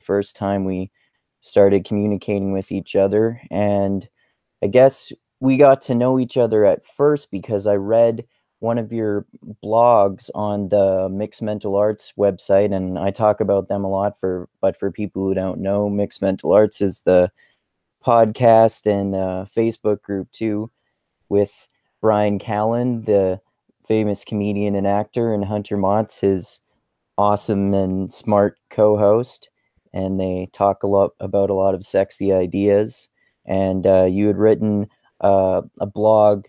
first time we started communicating with each other. And I guess we got to know each other at first because I read one of your blogs on the Mixed Mental Arts website, and I talk about them a lot. But for people who don't know, Mixed Mental Arts is the podcast and Facebook group too, with Brian Callen, the famous comedian and actor, and Hunter Motz, his awesome and smart co-host, and they talk a lot about a lot of sexy ideas. And you had written a blog.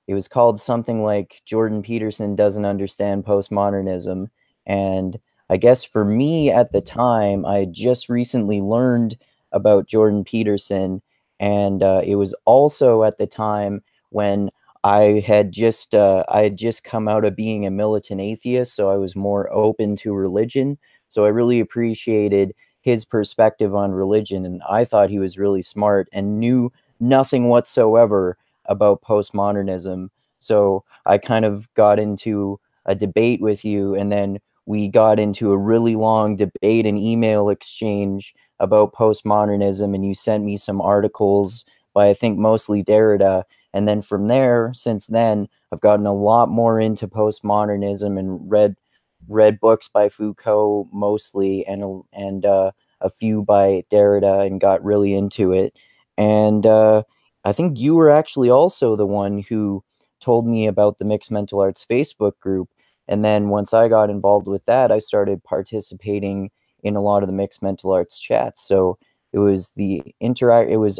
It was called something like Jordan Peterson Doesn't Understand Postmodernism. And I guess for me at the time, I had just recently learned about Jordan Peterson. And it was also at the time when I had just come out of being a militant atheist, so I was more open to religion. So I really appreciated his perspective on religion, and I thought he was really smart and knew nothing whatsoever about postmodernism. So I kind of got into a debate with you, and then we got into a really long debate and email exchange about postmodernism, and you sent me some articles by, I think, mostly Derrida. And then from there, since then, I've gotten a lot more into postmodernism and read books by Foucault mostly, and a few by Derrida, and got really into it. And I think you were actually also the one who told me about the Mixed Mental Arts Facebook group. And then once I got involved with that, I started participating in a lot of the Mixed Mental Arts chats. So it was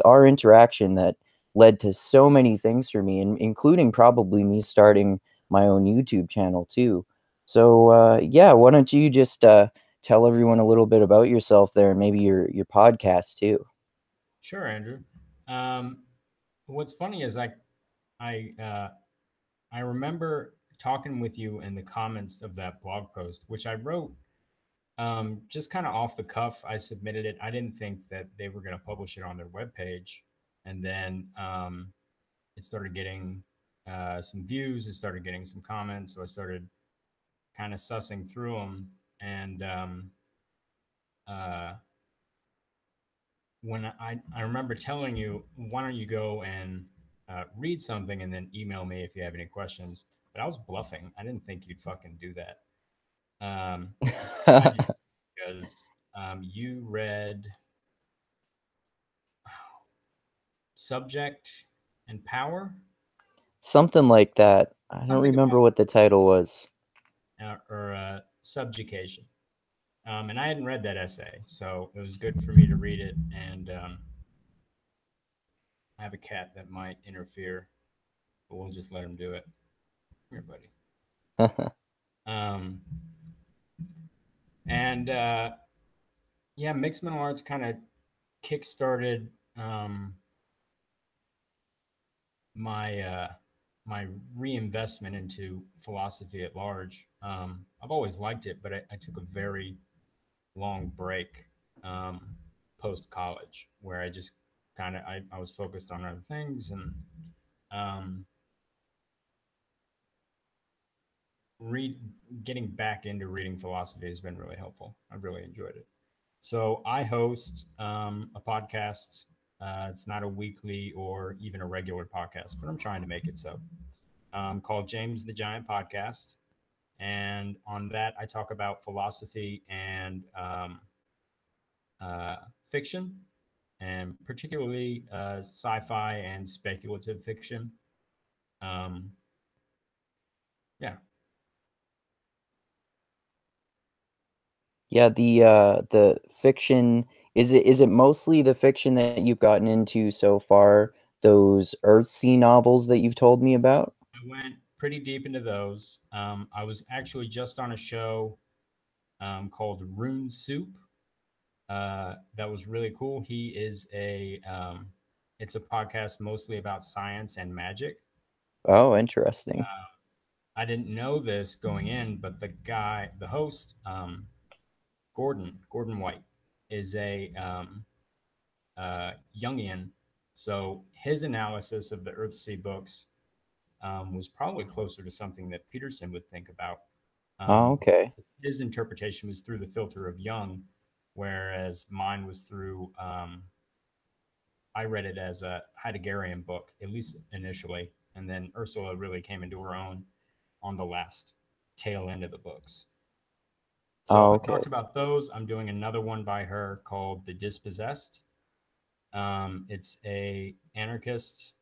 our interaction that led to so many things for me, and including probably me starting my own YouTube channel too. So yeah, why don't you just tell everyone a little bit about yourself there, and maybe your podcast too. Sure, Andrew. Um, what's funny is I uh, I remember talking with you in the comments of that blog post, which I wrote just kind of off the cuff. I submitted it. I didn't think that they were going to publish it on their webpage, and then it started getting some views. It started getting some comments, so I started kind of sussing through them. And uh, when I remember telling you, why don't you go and read something and then email me if you have any questions. But I was bluffing. I didn't think you'd fucking do that. Why'd you? Because you read Subject and Power, Something like that. I don't something remember about what the title was. or Subjugation. And I hadn't read that essay, so it was good for me to read it. And I have a cat that might interfere, but we'll just let him do it. Here, buddy. Um, and yeah, mixed mental arts kind of kickstarted um, my my reinvestment into philosophy at large. I've always liked it, but I took a very long break post college where I just I was focused on other things, and um, read getting back into reading philosophy has been really helpful. I've really enjoyed it. So I host a podcast. It's not a weekly or even a regular podcast, but I'm trying to make it so. Called James the Giant Podcast, and on that I talk about philosophy and uh, fiction, and particularly sci-fi and speculative fiction. Um, yeah, Yeah, the fiction, is it mostly the fiction that you've gotten into so far, those Earthsea novels that you've told me about? I went pretty deep into those. I was actually just on a show called Rune Soup. That was really cool. It's a podcast mostly about science and magic. Oh, interesting. I didn't know this going in, but the host, Gordon White, is a Jungian. So his analysis of the Earthsea books was probably closer to something that Peterson would think about. Oh, Um, okay. his interpretation was through the filter of Jung, whereas mine was through. I read it as a Heideggerian book, at least initially, and then Ursula really came into her own on the last tail end of the books. So Oh, I okay. talked about those. I'm doing another one by her called The Dispossessed. It's a anarchist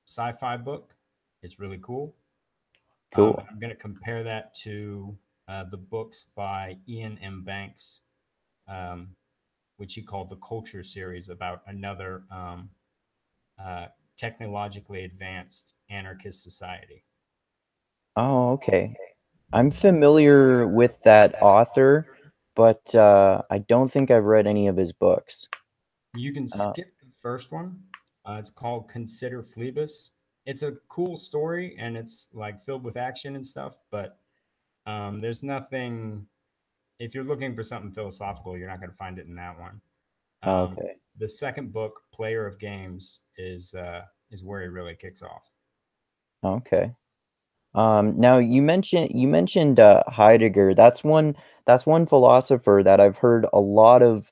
sci-fi book. It's really cool. Cool. I'm going to compare that to the books by Ian M. Banks, um, which he called the Culture series, about another uh, technologically advanced anarchist society. Oh, okay. I'm familiar with that author, but I don't think I've read any of his books. You can Uh, skip the first one. It's called Consider Phlebas. It's a cool story and it's like filled with action and stuff, but there's nothing. If you're looking for something philosophical, you're not going to find it in that one. okay. The second book, Player of Games, is where he really kicks off. Okay. Now you mentioned Heidegger. That's one philosopher that I've heard a lot of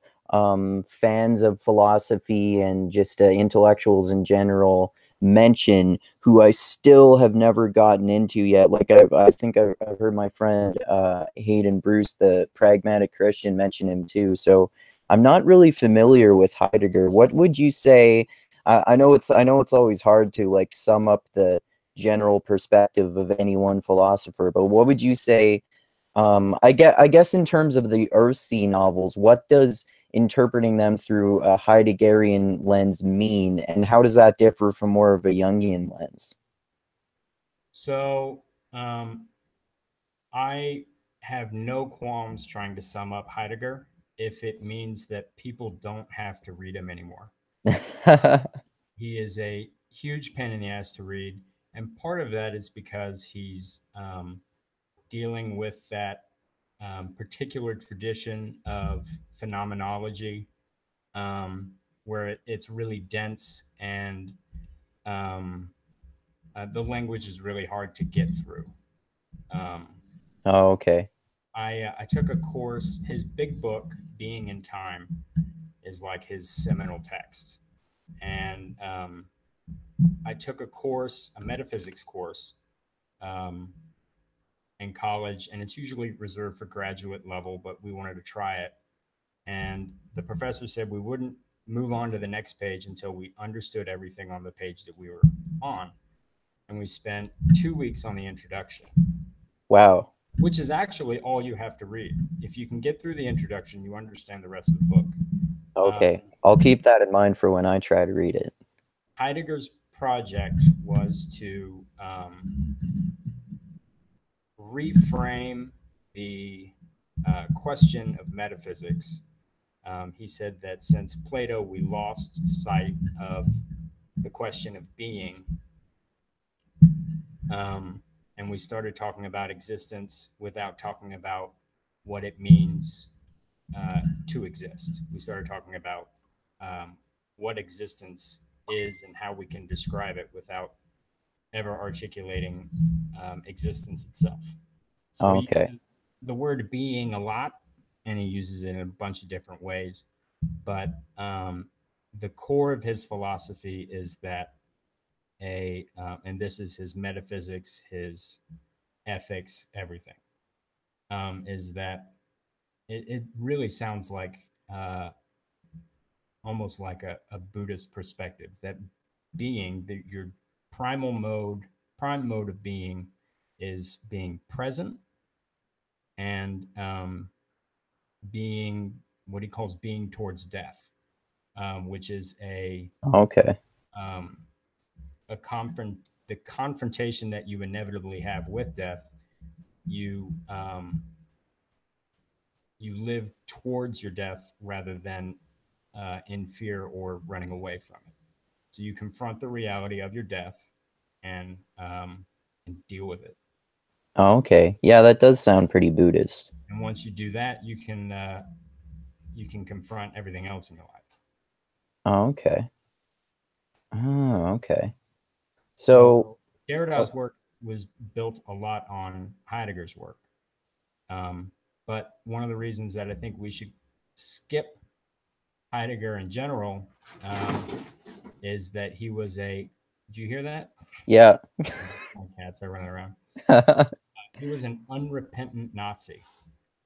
fans of philosophy and just intellectuals in general mention, who I still have never gotten into yet. Like I think I've heard my friend Hayden Bruce, the pragmatic Christian, mention him too. So I'm not really familiar with Heidegger. What would you say? I know it's always hard to like sum up the general perspective of any one philosopher, but what would you say? I guess in terms of the Earthsea novels, what does interpreting them through a Heideggerian lens mean, and how does that differ from more of a Jungian lens? So I have no qualms trying to sum up Heidegger if it means that people don't have to read him anymore. He is a huge pain in the ass to read, and part of that is because he's dealing with that particular tradition of phenomenology, where it's really dense and um, the language is really hard to get through. Um, Oh, okay. I took a course. His big book, Being in Time, is like his seminal text, and I took a course, a metaphysics course, um, in college, and it's usually reserved for graduate level, but we wanted to try it. And the professor said we wouldn't move on to the next page until we understood everything on the page that we were on. And we spent 2 weeks on the introduction, Wow. which is actually all you have to read. If you can get through the introduction, you understand the rest of the book. Okay. Um, I'll keep that in mind for when I try to read it. Heidegger's project was to reframe the question of metaphysics. He said that since Plato, we lost sight of the question of being, um, and we started talking about existence without talking about what it means to exist. We started talking about um, what existence is and how we can describe it without ever articulating existence itself. So he Okay. uses the word being a lot, and he uses it in a bunch of different ways. But the core of his philosophy is that and this is his metaphysics, his ethics, everything, is that it really sounds like almost like a Buddhist perspective that being, your prime mode of being is being present and being what he calls being towards death, which is Okay. um, the confrontation that you inevitably have with death. You you live towards your death rather than in fear or running away from it. So you confront the reality of your death and deal with it. Okay. Yeah, that does sound pretty Buddhist. And once you do that, you can confront everything else in your life. Okay. Oh, okay. So So, oh, Derrida's work was built a lot on Heidegger's work. Um, but one of the reasons that I think we should skip Heidegger in general is that he was a. Did you hear that? Yeah. My cats are running around. He was an unrepentant Nazi.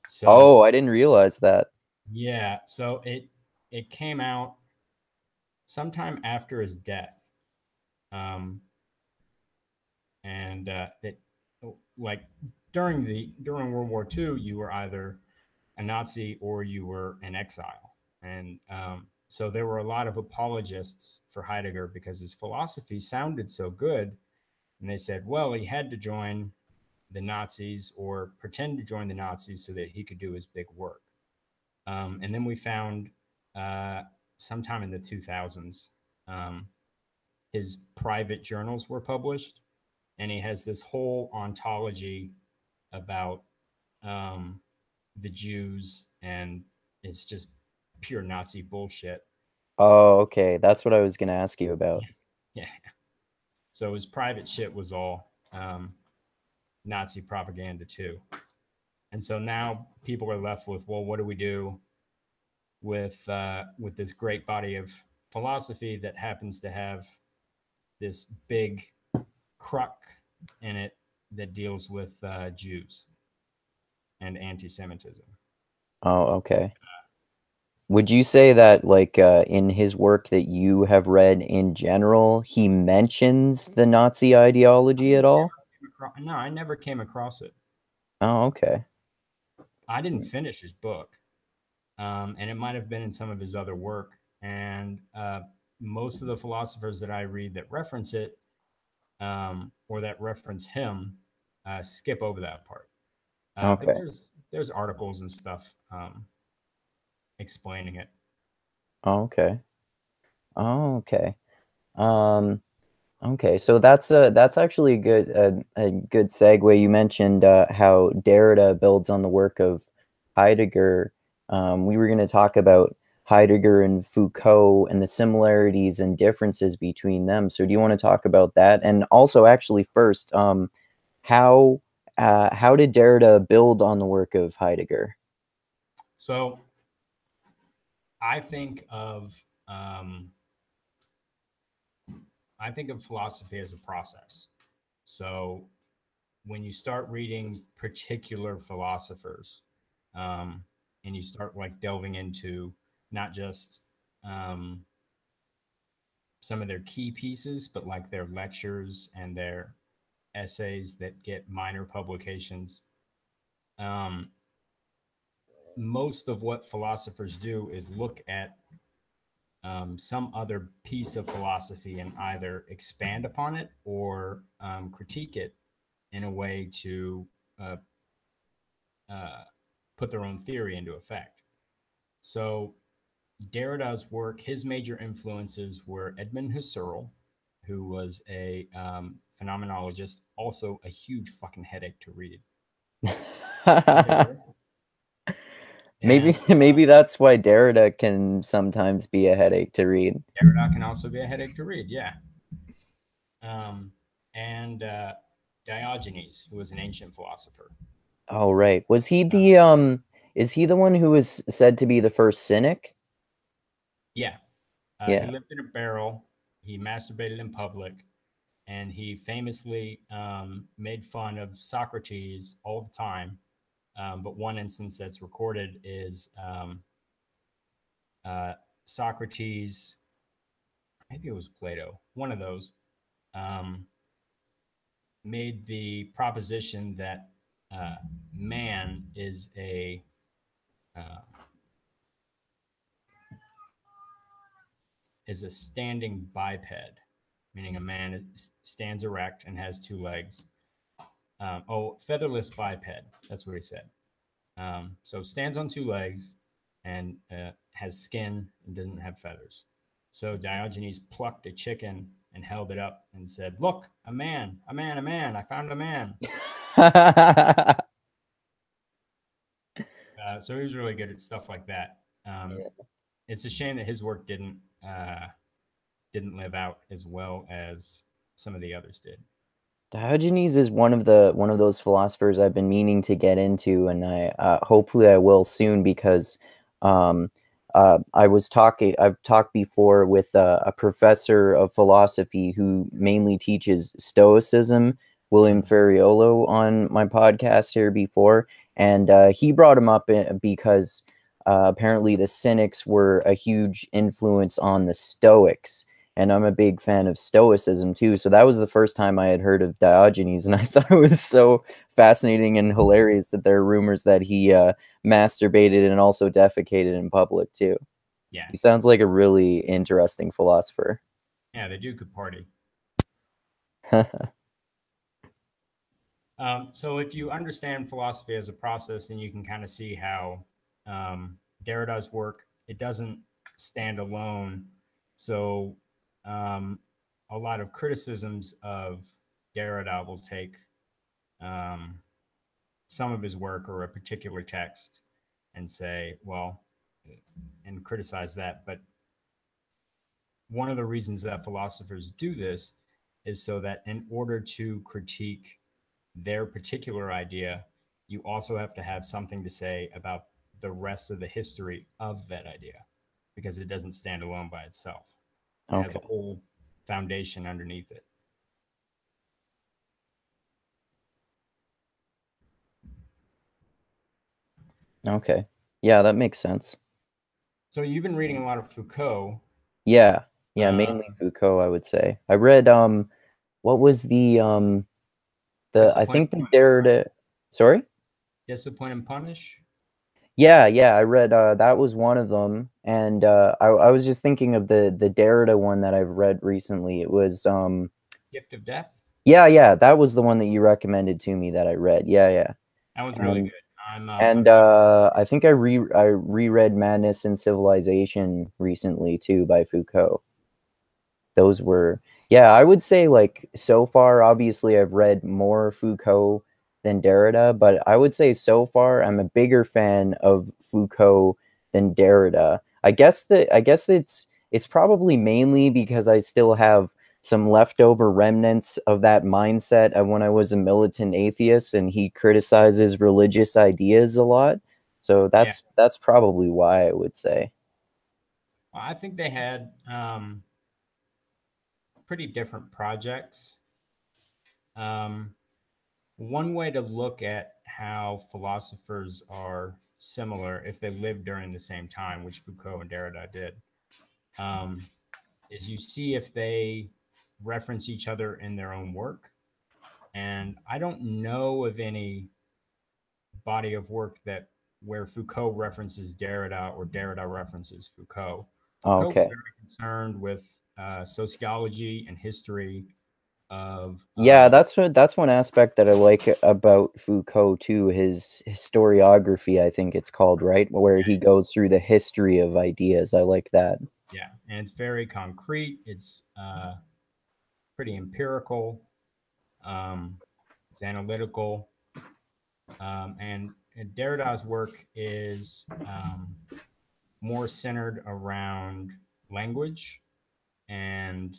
So Oh, I didn't realize that. yeah, so it came out sometime after his death, um, and it like during World War II, you were either a Nazi or you were in exile, and so there were a lot of apologists for Heidegger because his philosophy sounded so good, and they said, well, he had to join the Nazis or pretend to join the Nazis so that he could do his big work. And then we found uh, sometime in the 2000s, um, his private journals were published, and he has this whole ontology about um, the Jews, and it's just pure Nazi bullshit. Oh, okay. That's what I was gonna ask you about. Yeah. So his private shit was all Nazi propaganda too. And so now people are left with, well, what do we do with this great body of philosophy that happens to have this big crock in it that deals with Jews and anti-Semitism. Oh, okay. Would you say that, like, in his work that you have read in general, he mentions the Nazi ideology at all? No, I never came across it. Oh, okay. I didn't finish his book, and it might have been in some of his other work. And most of the philosophers that I read that reference it or that reference him skip over that part. But Okay. there's articles and stuff explaining it. Oh, okay. Oh, okay. Um, okay. So that's actually a good segue. You mentioned how Derrida builds on the work of Heidegger. We were going to talk about Heidegger and Foucault and the similarities and differences between them. So do you want to talk about that? And also, actually, first, how how did Derrida build on the work of Heidegger? So I think of um, I think of philosophy as a process. So when you start reading particular philosophers, um, and you start like delving into not just um, some of their key pieces, but like their lectures and their essays that get minor publications. Um, Most of what philosophers do is look at some other piece of philosophy and either expand upon it or critique it in a way to uh, uh, put their own theory into effect. So Derrida's work, his major influences were Edmund Husserl, who was a phenomenologist, also a huge fucking headache to read. Heidegger, and Maybe maybe that's why Derrida can sometimes be a headache to read. Derrida can also be a headache to read. Yeah, um, and Diogenes, who was an ancient philosopher. Oh, right. Was he Uh, the is he the one who was said to be the first cynic? yeah, he Yeah. lived in a barrel. He masturbated in public, and he famously made fun of Socrates all the time. But one instance that's recorded is uh, Socrates, maybe it was Plato, one of those, um, made the proposition that uh, man uh, is a standing biped, meaning a man stands erect and has two legs. Featherless biped. That's what he said. So stands on two legs and has skin and doesn't have feathers. So Diogenes plucked a chicken and held it up and said, "Look, a man, a man, a man! I found a man." So he was really good at stuff like that. It's a shame that his work didn't live out as well as some of the others did. Diogenes is one of those philosophers I've been meaning to get into, and I hopefully I will soon because I've talked before with a professor of philosophy who mainly teaches Stoicism, William Mhm. Ferriolo, on my podcast here before, and he brought him up because apparently the Cynics were a huge influence on the Stoics, and I'm a big fan of Stoicism too. So that was the first time I had heard of Diogenes, and I thought it was so fascinating and hilarious that there are rumors that he masturbated and also defecated in public too. Yeah, He sounds like a really interesting philosopher. yeah, they do could party. So if you understand philosophy as a process, then you can kind of see how Derrida's work, it doesn't stand alone. So um, a lot of criticisms of Derrida will take um, some of his work or a particular text and say, well, and criticize that. But one of the reasons that philosophers do this is so that in order to critique their particular idea, you also have to have something to say about the rest of the history of that idea because it doesn't stand alone by itself. It has a Okay. whole foundation underneath it. Okay. Yeah, that makes sense. So you've been reading a lot of Foucault. Yeah. Yeah, Uh, mainly Foucault, I would say. I read what was the I Discipline, think the Derrida, sorry? Discipline and Punish, Yeah, yeah, I read that was one of them, and I was just thinking of the Derrida one that I've read recently. It was Gift of Death. yeah, yeah, that was the one that you recommended to me that I read. Yeah, yeah. That was really And good. I'm and I think I reread Madness and Civilization recently too by Foucault. Those were, yeah, I would say, like, so far, obviously I've read more Foucault than Derrida, but I would say so far I'm a bigger fan of Foucault than Derrida. I guess it's probably mainly because I still have some leftover remnants of that mindset of when I was a militant atheist and he criticizes religious ideas a lot. So yeah. that's probably why I would say. I think they had pretty different projects. Um, One way to look at how philosophers are similar if they lived during the same time, which Foucault and Derrida did, um, is you see if they reference each other in their own work. And I don't know of any body of work that where Foucault references Derrida or Derrida references Foucault. Foucault was Okay. very concerned with sociology and history of Yeah, that's one aspect that I like about Foucault too, his historiography, I think it's called, right? Where he goes through the history of ideas. I like that. yeah, and it's very concrete. It's pretty empirical. Um, it's analytical, and Derrida's work is more centered around language and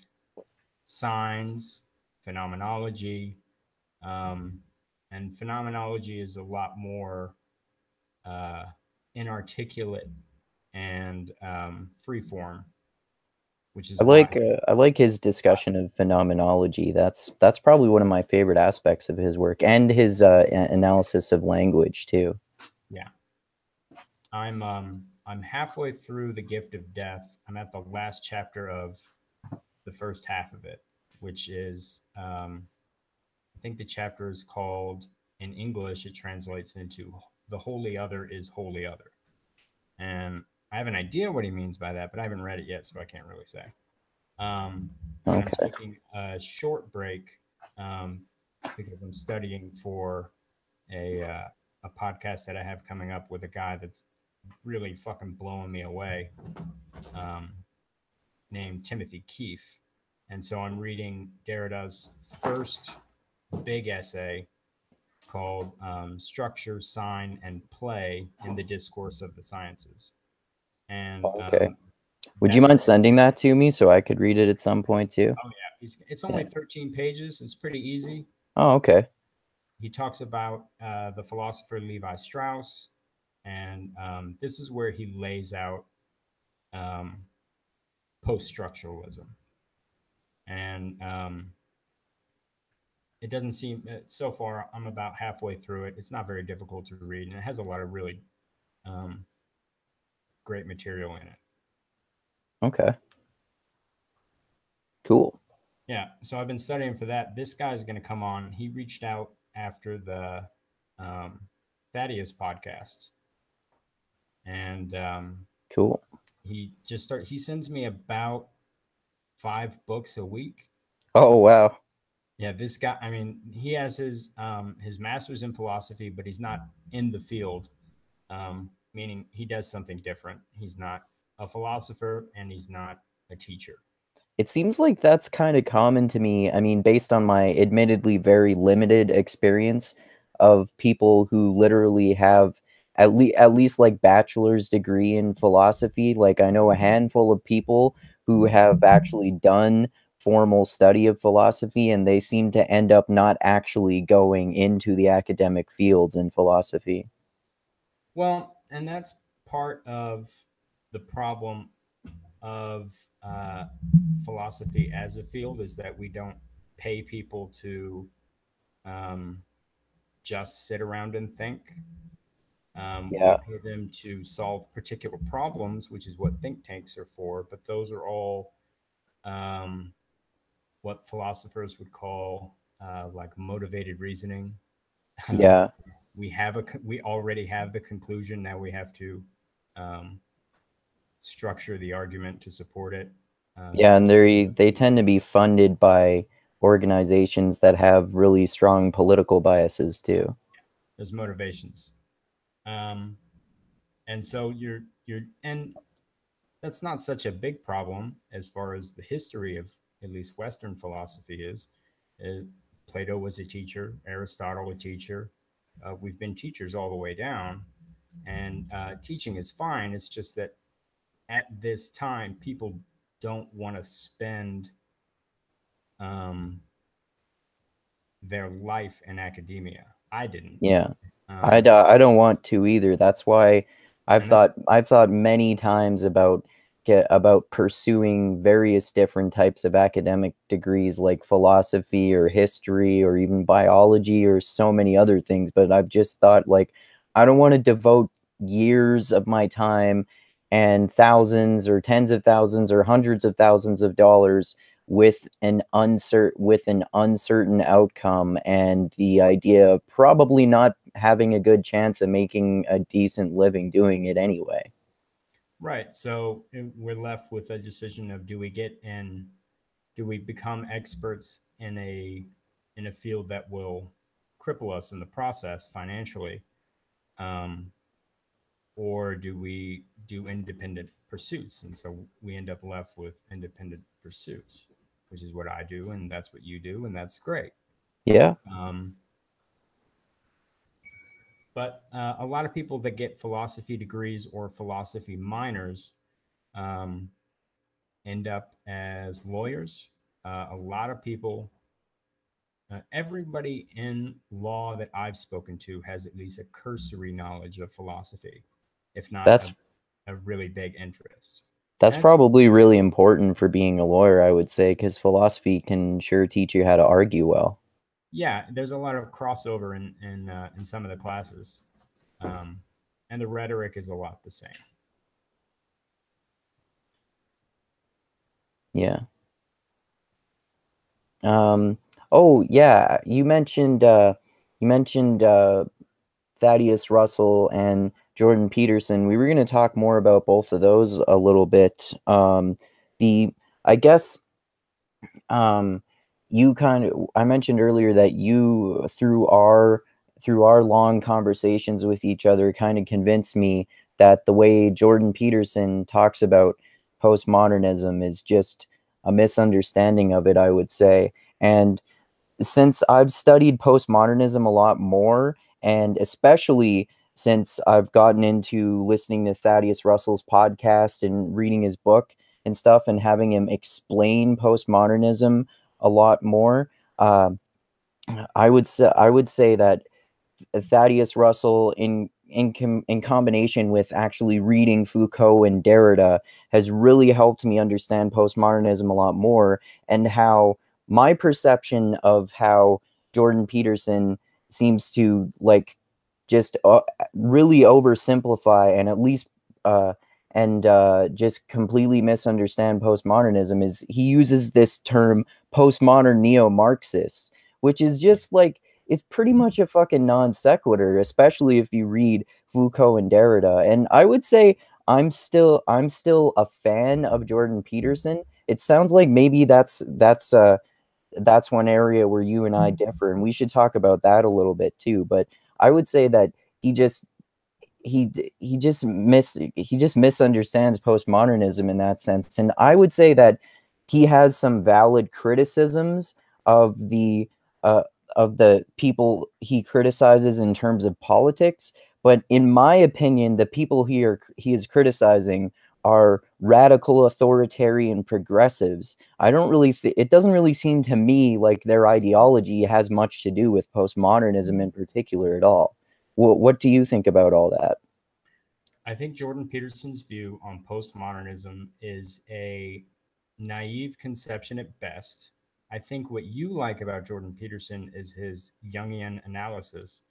signs, phenomenology, um, and phenomenology is a lot more uh, inarticulate and free form, which is why I like his discussion of phenomenology. That's probably one of my favorite aspects of his work and his analysis of language too. yeah, I'm halfway through The Gift of Death. I'm at the last chapter of the first half of it, which is I think the chapter is called, in English it translates into the holy other is holy other. And I have an idea what he means by that, but I haven't read it yet, so I can't really say. But I'm Okay. taking a short break um, because I'm studying for a podcast that I have coming up with a guy that's really fucking blowing me away, um, named Timothy Keefe. And so I'm reading Derrida's first big essay called Structure, Sign, and Play in the Discourse of the Sciences. And Okay. Would you that's, mind sending that to me so I could read it at some point too? oh yeah, it's Yeah. only 13 pages. It's pretty easy. Oh, okay. He talks about the philosopher Levi Strauss. And this is where he lays out um, post structuralism. And it doesn't seem, so far, I'm about halfway through it. It's not very difficult to read, and it has a lot of really um, great material in it. Okay. Cool. Yeah, so I've been studying for that. This guy's going to come on. He reached out after the um, Thaddeus podcast, and Cool. he sends me about 5 books a week. Oh, wow. Yeah, this guy. I mean, he has his master's in philosophy, but he's not in the field. Meaning he does something different. He's not a philosopher, and he's not a teacher. It seems like that's kind of common to me. I mean, based on my admittedly very limited experience of people who literally have at least like bachelor's degree in philosophy. Like I know a handful of people who have actually done formal study of philosophy, and they seem to end up not actually going into the academic fields in philosophy. Well, and that's part of the problem of philosophy as a field is that we don't pay people to um, just sit around and think. We Yeah, pay them to solve particular problems, which is what think tanks are for. But those are all um, what philosophers would call like motivated reasoning. Um, yeah. we already have the conclusion. Now we have to um, structure the argument to support it. Yeah, So and they tend to be funded by organizations that have really strong political biases too. there's motivations, um, and so you're and that's not such a big problem as far as the history of at least Western philosophy is. Uh, Plato was a teacher, Aristotle a teacher. We've been teachers all the way down, and teaching is fine. It's just that at this time, people don't want to spend um, their life in academia. I didn't. Yeah. Um, I don't want to either. That's why I know. I've thought many times about about pursuing various different types of academic degrees like philosophy or history or even biology or so many other things, but I've just thought like I don't want to devote years of my time and thousands or tens of thousands or hundreds of thousands of dollars with an uncertain outcome and the idea of probably not having a good chance of making a decent living doing it anyway. Right. So we're left with a decision of do we become experts in a field that will cripple us in the process financially, um, or do we do independent pursuits? And so we end up left with independent pursuits, which is what I do, and that's what you do, and that's great. Yeah. Um, but a lot of people that get philosophy degrees or philosophy minors um, end up as lawyers. A lot of people, everybody in law that I've spoken to has at least a cursory knowledge of philosophy, if not That's a really big interest. that's And it's, probably really important for being a lawyer, I would say, because philosophy can sure teach you how to argue well. yeah, there's a lot of crossover in some of the classes, um, and the rhetoric is a lot the same. Yeah. Um, oh yeah, you mentioned Thaddeus Russell and Jordan Peterson. We were going to talk more about both of those a little bit. The I guess um, you kind of I mentioned earlier that you through our long conversations with each other kind of convinced me that the way Jordan Peterson talks about postmodernism is just a misunderstanding of it, I would say. And since I've studied postmodernism a lot more, and especially since I've gotten into listening to Thaddeus Russell's podcast and reading his book and stuff, and having him explain postmodernism a lot more, I would say that Thaddeus Russell in combination with actually reading Foucault and Derrida has really helped me understand postmodernism a lot more, and how my perception of how Jordan Peterson seems to like just really oversimplify and at least just completely misunderstand postmodernism is he uses this term postmodern neo-Marxists, which is just like it's pretty much a fucking non sequitur, especially if you read Foucault and Derrida. And I would say I'm still a fan of Jordan Peterson. It sounds like maybe that's one area where you and I differ, and we should talk about that a little bit too. But I would say that he just he just misunderstands postmodernism in that sense, and I would say that he has some valid criticisms of the uh, of the people he criticizes in terms of politics, but in my opinion the people he is criticizing are radical authoritarian progressives. I don't really it doesn't really seem to me like their ideology has much to do with postmodernism in particular at all. What do you think about all that? I think Jordan Peterson's view on postmodernism is a naive conception at best. I think what you like about Jordan Peterson is his Jungian analysis,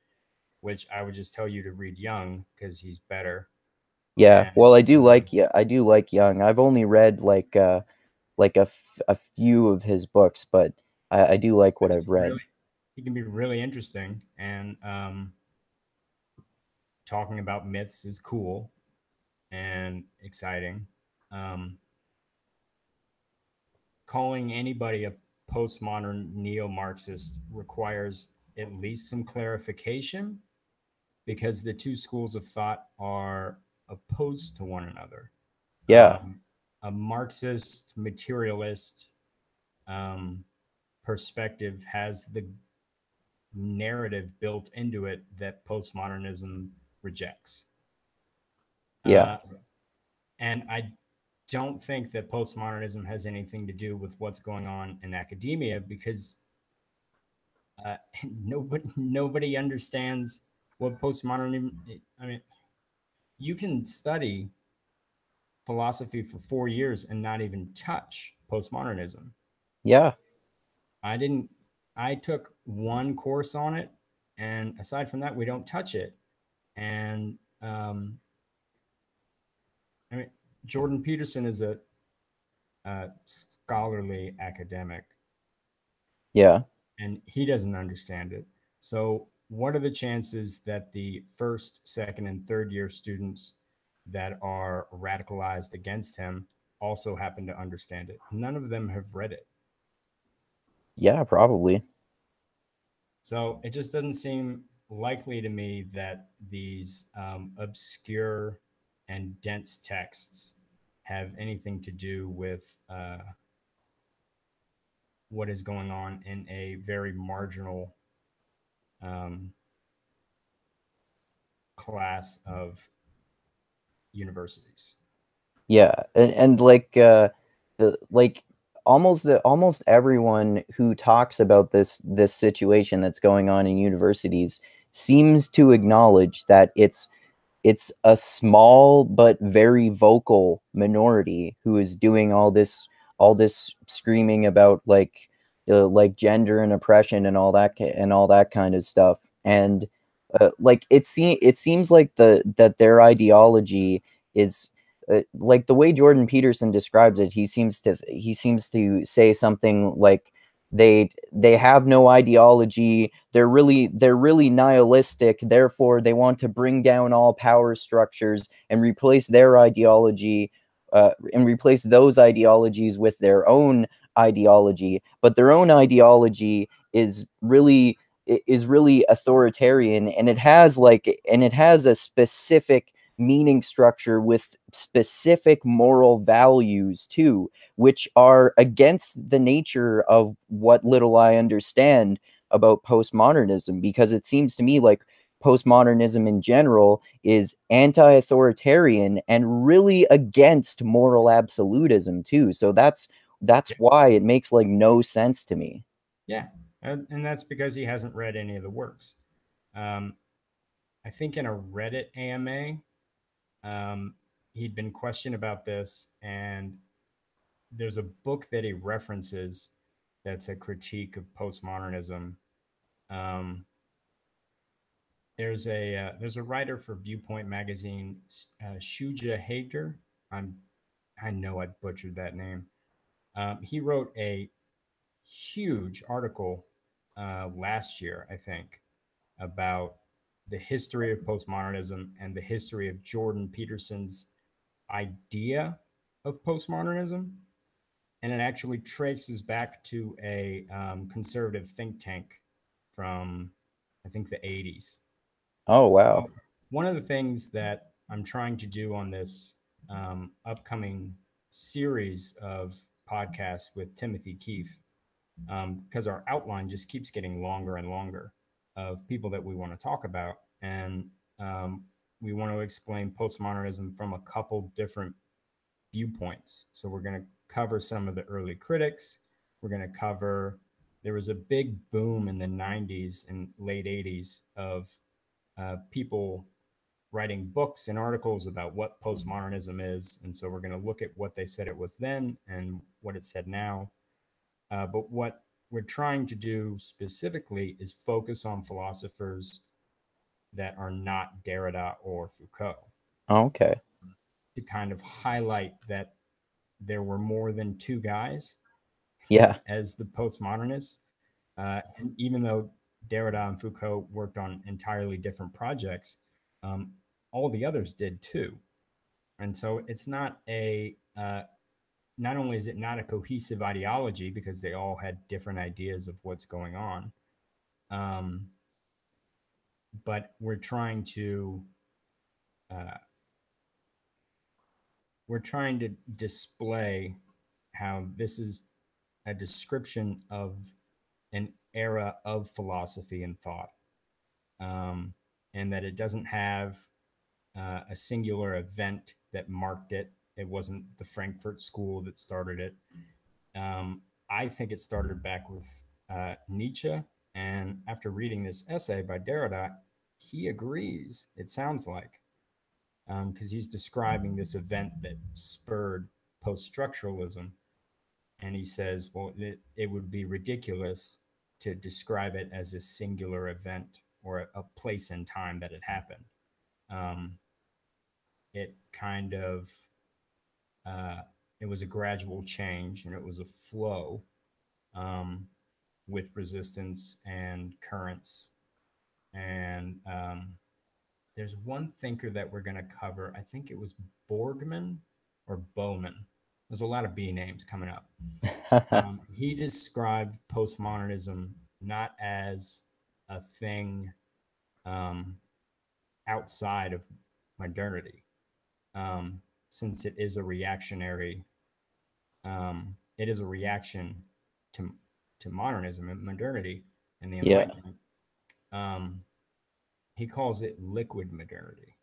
which I would just tell you to read Jung because he's better. Yeah, And well, I do like Young. I've only read like a few of his books, but I do like what I've read. really, he can be really interesting. And talking about myths is cool and exciting. Um, Calling anybody a postmodern neo Marxist requires at least some clarification because the two schools of thought are opposed to one another. Yeah, A Marxist materialist um, perspective has the narrative built into it that postmodernism rejects. yeah, Uh, and I don't think that postmodernism has anything to do with what's going on in academia because uh, nobody understands what postmodernism. I mean, you can study philosophy for 4 years and not even touch postmodernism. yeah, I didn't. I took one course on it, and aside from that, we don't touch it. And I mean, Jordan Peterson is a scholarly academic, yeah, and he doesn't understand it. So, what are the chances that the first, second, and third year students that are radicalized against him also happen to understand it? None of them have read it. yeah, probably. So, it just doesn't seem likely to me that these obscure and dense texts have anything to do with what is going on in a very marginal um, class of universities. Yeah, and like almost everyone who talks about this situation that's going on in universities seems to acknowledge that it's a small but very vocal minority who is doing all this screaming about like gender and oppression and and all that kind of stuff. And like it seems like that their ideology is like the way Jordan Peterson describes it. He seems to say something like they have no ideology. They're really nihilistic. Therefore, they want to bring down all power structures and replace their ideology, and replace those ideologies with their own ideology. But their own ideology is really authoritarian, and it has a specific meaning structure with specific moral values too, which are against the nature of what little I understand about postmodernism, because it seems to me like postmodernism in general is anti-authoritarian and really against moral absolutism too. So that's Yeah. why it makes like no sense to me. Yeah. And that's because he hasn't read any of the works. Um, I think in a Reddit AMA, he'd been questioned about this, and there's a book that he references that's a critique of postmodernism. Um, there's a writer for Viewpoint magazine, Shuja Hager. I know I butchered that name. He wrote a huge article last year, I think, about the history of postmodernism and the history of Jordan Peterson's idea of postmodernism. And it actually traces back to a conservative think tank from, I think, the 80s. Oh, wow. So one of the things that I'm trying to do on this upcoming series of podcasts with Timothy Keefe, because our outline just keeps getting longer and longer of people that we want to talk about. And we want to explain postmodernism from a couple different viewpoints. So we're going to cover some of the early critics. We're going to cover, there was a big boom in the 90s and late 80s of people writing books and articles about what postmodernism is. And so we're going to look at what they said it was then and what it said now. But what we're trying to do specifically is focus on philosophers that are not Derrida or Foucault, Okay. to kind of highlight that there were more than two guys Yeah. as the postmodernists. And even though Derrida and Foucault worked on entirely different projects, all the others did too. And so it's not not only is it not a cohesive ideology because they all had different ideas of what's going on, um, but uh, we're trying to display how this is a description of an era of philosophy and thought, and that it doesn't have a singular event that marked it. It wasn't the Frankfurt School that started it. I think it started back with Nietzsche. And after reading this essay by Derrida, he agrees, it sounds like, because he's describing this event that spurred post structuralism. And he says, well, it would be ridiculous to describe it as a singular event or a place in time that it happened. Um, it kind of uh, it was a gradual change and it was a flow, um, with resistance and currents. And there's one thinker that we're going to cover. I think it was Borgman or Bowman. There's a lot of B names coming up. He described postmodernism not as a thing um, outside of modernity, since it is a reaction to modernism and modernity and the Yeah. Enlightenment. Um, he calls it liquid modernity.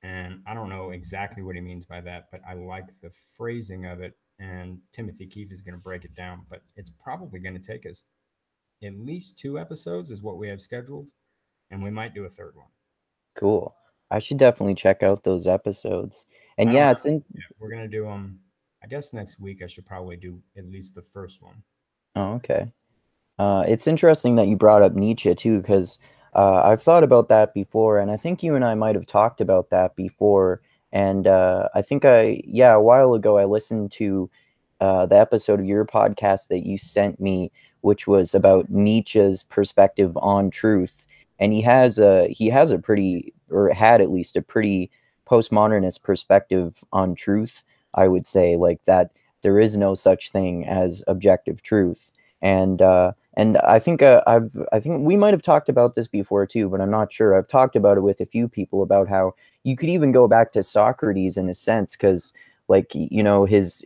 And I don't know exactly what he means by that, but I like the phrasing of it. And Timothy Keefe is going to break it down, but it's probably going to take us at least 2 episodes, is what we have scheduled. And we might do a third one. Cool. I should definitely check out those episodes. And I don't yeah, know. We're going to do I guess next week I should probably do at least the first one. Oh, okay. It's interesting that you brought up Nietzsche too, because I've thought about that before, and I think you and I might have talked about that before. And I think yeah, a while ago, I listened to the episode of your podcast that you sent me, which was about Nietzsche's perspective on truth. And he has a pretty, or had at least a pretty postmodernist perspective on truth. I would say, like, that there is no such thing as objective truth. And I think we might have talked about this before too, but I'm not sure. I've talked about it with a few people about how you could even go back to Socrates in a sense, because, like, his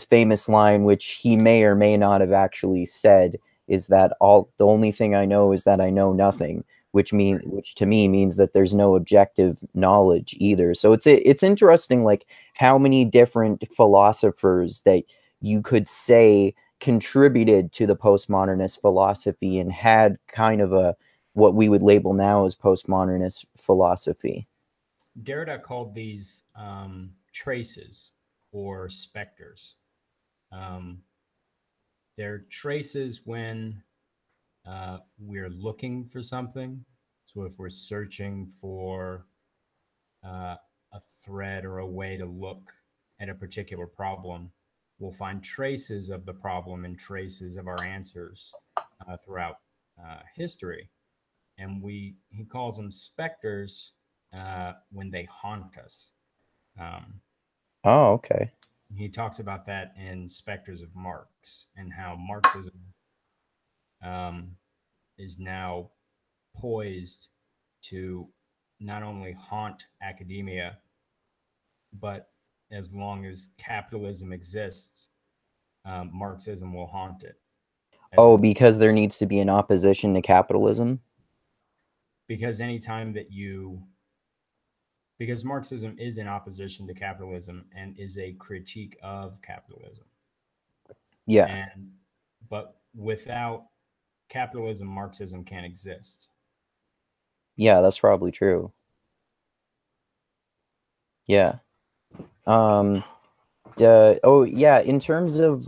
famous line, which he may or may not have actually said, is that the only thing I know is that I know nothing, which to me means that there's no objective knowledge either. So it's interesting, like, how many different philosophers that you could say contributed to the postmodernist philosophy and had kind of what we would label now as postmodernist philosophy. Derrida called these traces or specters. Um, they're traces when we're looking for something. So if we're searching for uh, a thread or a way to look at a particular problem, we'll find traces of the problem and traces of our answers throughout history. And he calls them specters when they haunt us. Um, Oh, okay. he talks about that in Specters of Marx and how Marxism um, is now poised to not only haunt academia, but as long as capitalism exists, Marxism will haunt it. As Oh, long, because there needs to be an opposition to capitalism. because anytime that you, because Marxism is in opposition to capitalism and is a critique of capitalism, Yeah. and but without capitalism, Marxism can't exist. Yeah, that's probably true. Yeah. Um, oh yeah, in terms of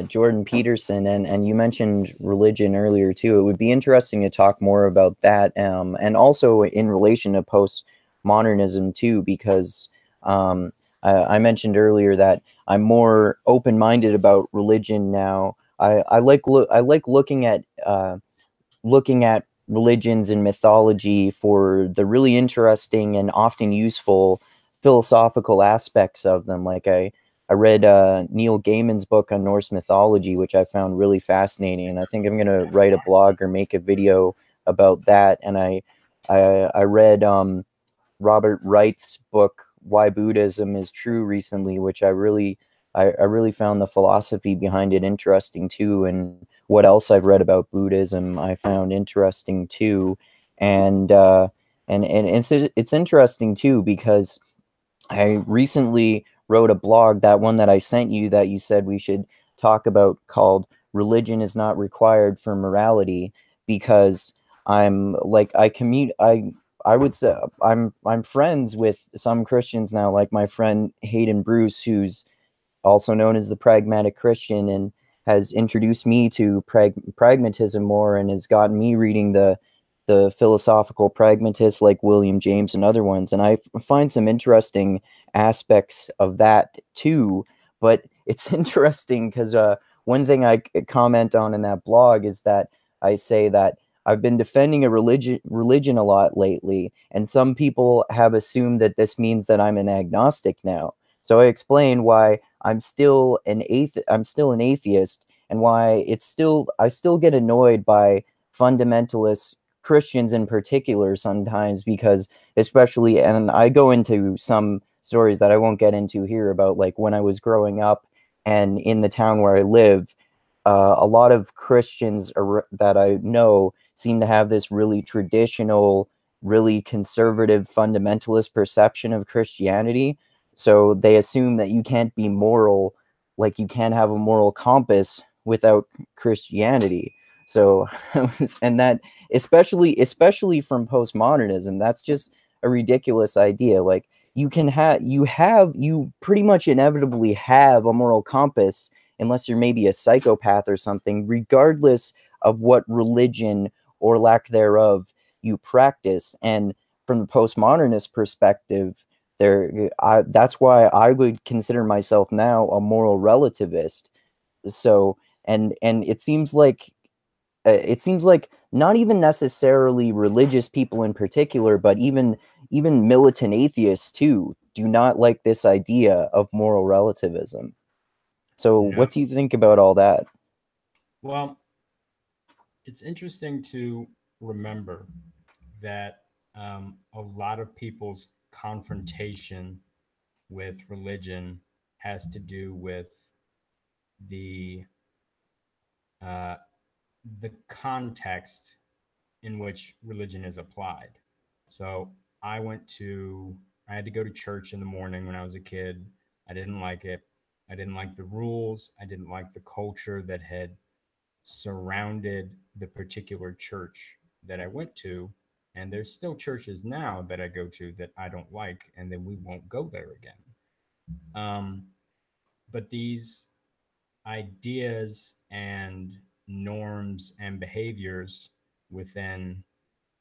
Jordan Peterson, and you mentioned religion earlier too, it would be interesting to talk more about that, and also in relation to postmodernism too, because I mentioned earlier that I'm more open-minded about religion now. I like looking at religions and mythology for the really interesting and often useful philosophical aspects of them. Like I read Neil Gaiman's book on Norse mythology, which I found really fascinating, and I think I'm gonna write a blog or make a video about that. And I read Robert Wright's book Why Buddhism is True recently, which I really found the philosophy behind it interesting too, and what else I've read about Buddhism I found interesting too, and it's interesting too because I recently wrote a blog, that one that I sent you that you said we should talk about, called Religion is Not Required for Morality, because I'm like I would say I'm friends with some Christians now, like my friend Hayden Bruce, who's also known as the Pragmatic Christian, and has introduced me to pragmatism more, and has gotten me reading the philosophical pragmatists like William James and other ones. And I find some interesting aspects of that too. But it's interesting because one thing I comment on in that blog is that I say that I've been defending a religion a lot lately, and some people have assumed that this means that I'm an agnostic now. So I explain why I'm still an atheist, and why I still get annoyed by fundamentalist Christians in particular sometimes, because especially, and I go into some stories that I won't get into here about, like, when I was growing up and in the town where I live, a lot of Christians that I know seem to have this really traditional, really conservative fundamentalist perception of Christianity. So they assume that you can't be moral, like you can't have a moral compass without Christianity. So, and that, especially from postmodernism, that's just a ridiculous idea. Like, you pretty much inevitably have a moral compass, unless you're maybe a psychopath or something, regardless of what religion or lack thereof you practice. And from the postmodernist perspective, that's why I would consider myself now a moral relativist. So, and it seems like not even necessarily religious people in particular, but even militant atheists too do not like this idea of moral relativism. So what No. do you think about all that? Well, it's interesting to remember that a lot of people's confrontation with religion has to do with the uh, the context in which religion is applied. So I had to go to church in the morning when I was a kid. I didn't like it. I didn't like the rules. I didn't like the culture that had surrounded the particular church. that I went to, and there's still churches now that I go to that I don't like, and then we won't go there again. Um, but these ideas and norms and behaviors within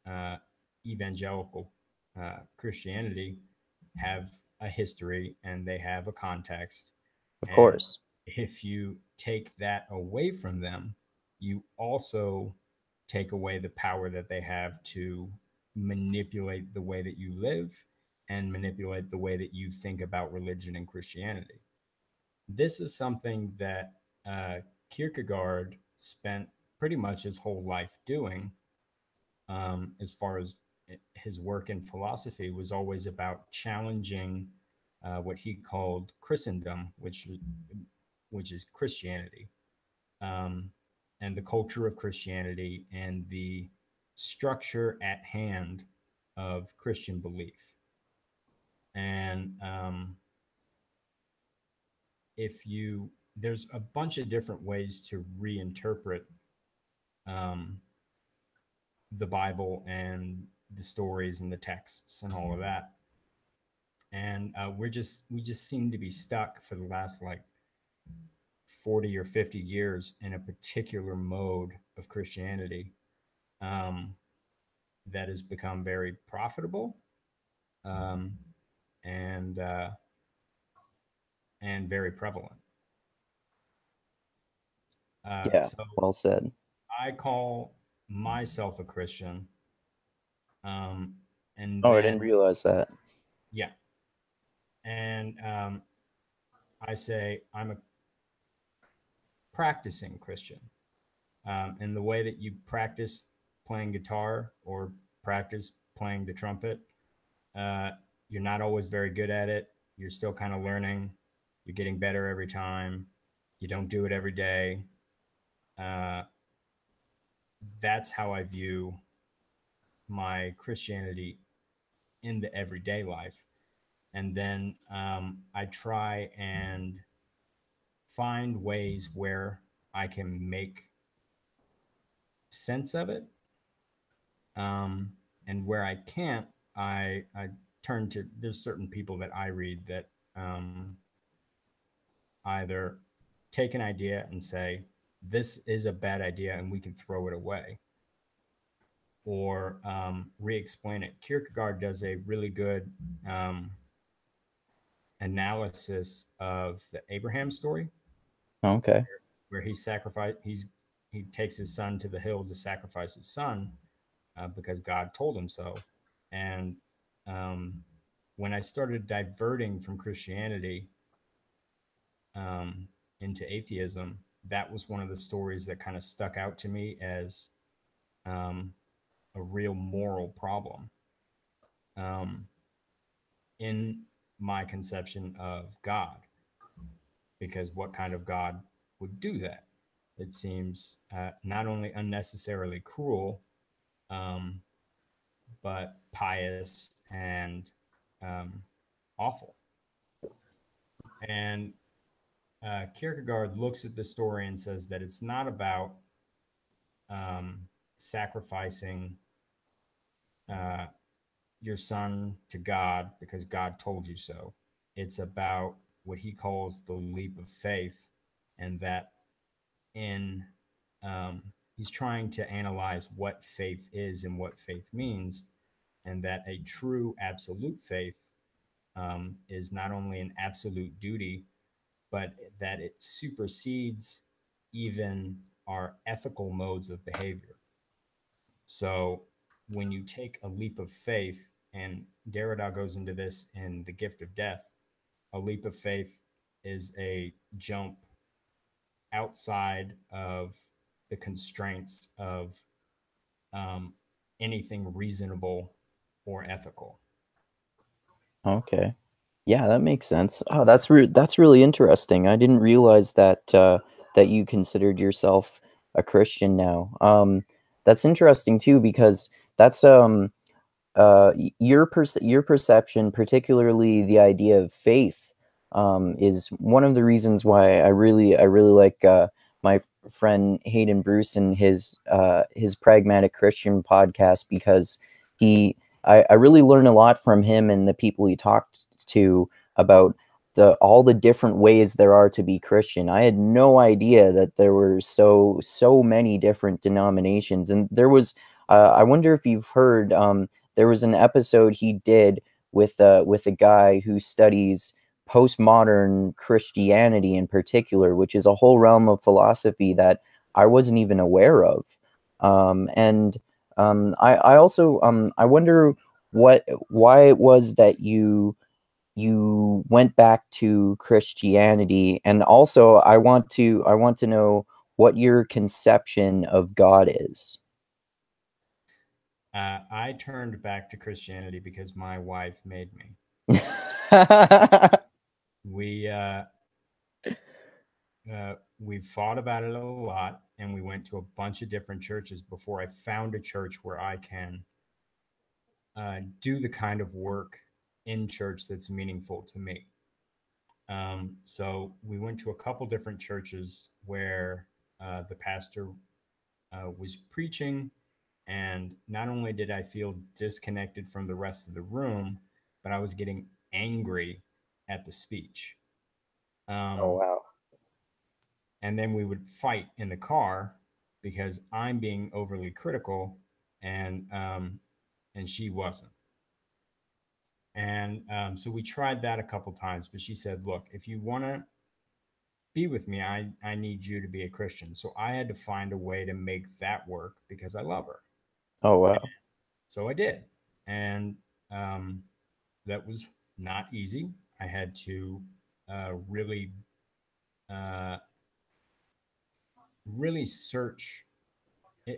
uh, evangelical Christianity have a history and they have a context. Of And course. if you take that away from them, you also take away the power that they have to manipulate the way that you live and manipulate the way that you think about religion and Christianity. This is something that Kierkegaard spent pretty much his whole life doing, as far as his work in philosophy was always about challenging what he called Christendom, which is Christianity, um, and the culture of Christianity and the structure at hand of Christian belief. And if you there's a bunch of different ways to reinterpret um, the Bible and the stories and the texts and all of that. And we just seem to be stuck for the last like 40 or 50 years in a particular mode of Christianity, um, that has become very profitable, um, and very prevalent. Yeah, So well said. I call myself a Christian, um, and Oh, I didn't then realize that. yeah, and I say I'm a practicing Christian. And the way that you practice playing guitar or practice playing the trumpet, uh, you're not always very good at it. You're still kind of learning. You're getting better every time. You don't do it every day. Uh, that's how I view my Christianity in the everyday life. And then I try and find ways where I can make sense of it. And where I can't, I turn to there's certain people that I read that either take an idea and say this is a bad idea and we can throw it away, or re-explain it. Kierkegaard does a really good analysis of the Abraham story, Okay. where he takes his son to the hill to sacrifice his son, because God told him so. And um, when I started diverting from Christianity um, into atheism, that was one of the stories that kind of stuck out to me as um, a real moral problem um, in my conception of God. Because what kind of God would do that? It seems not only unnecessarily cruel, um, but pious and um, awful. And Kierkegaard looks at the story and says that it's not about um, sacrificing uh, your son to God because God told you so. It's about what he calls the leap of faith, and that in he's trying to analyze what faith is and what faith means, and that a true absolute faith is not only an absolute duty, but that it supersedes even our ethical modes of behavior. So when you take a leap of faith, and Derrida goes into this in The Gift of Death, a leap of faith is a jump outside of the constraints of um, anything reasonable or ethical. Okay. Yeah, that makes sense. Oh, that's really interesting. I didn't realize that that you considered yourself a Christian now. That's interesting too because that's your perception, particularly the idea of faith, is one of the reasons why I really like my friend Hayden Bruce and his Pragmatic Christian podcast, because I really learn a lot from him and the people he talked to about all the different ways there are to be Christian. I had no idea that there were so many different denominations, and there was I wonder if you've heard, there was an episode he did with a guy who studies postmodern Christianity in particular, which is a whole realm of philosophy that I wasn't even aware of. And I also I wonder why it was that you went back to Christianity, and also I want to know what your conception of God is. I turned back to Christianity because my wife made me. We uh, we fought about it a lot, and we went to a bunch of different churches before I found a church where I can do the kind of work in church that's meaningful to me. So we went to a couple different churches where the pastor was preaching, and not only did I feel disconnected from the rest of the room, but I was getting angry at the speech. Oh Um, wow. and then we would fight in the car because I'm being overly critical, and she wasn't. And so we tried that a couple times, but she said, "Look, if you want to be with me, I need you to be a Christian." So I had to find a way to make that work because I love her. Oh wow. So I did. And um, that was not easy. I had to really, uh, really search.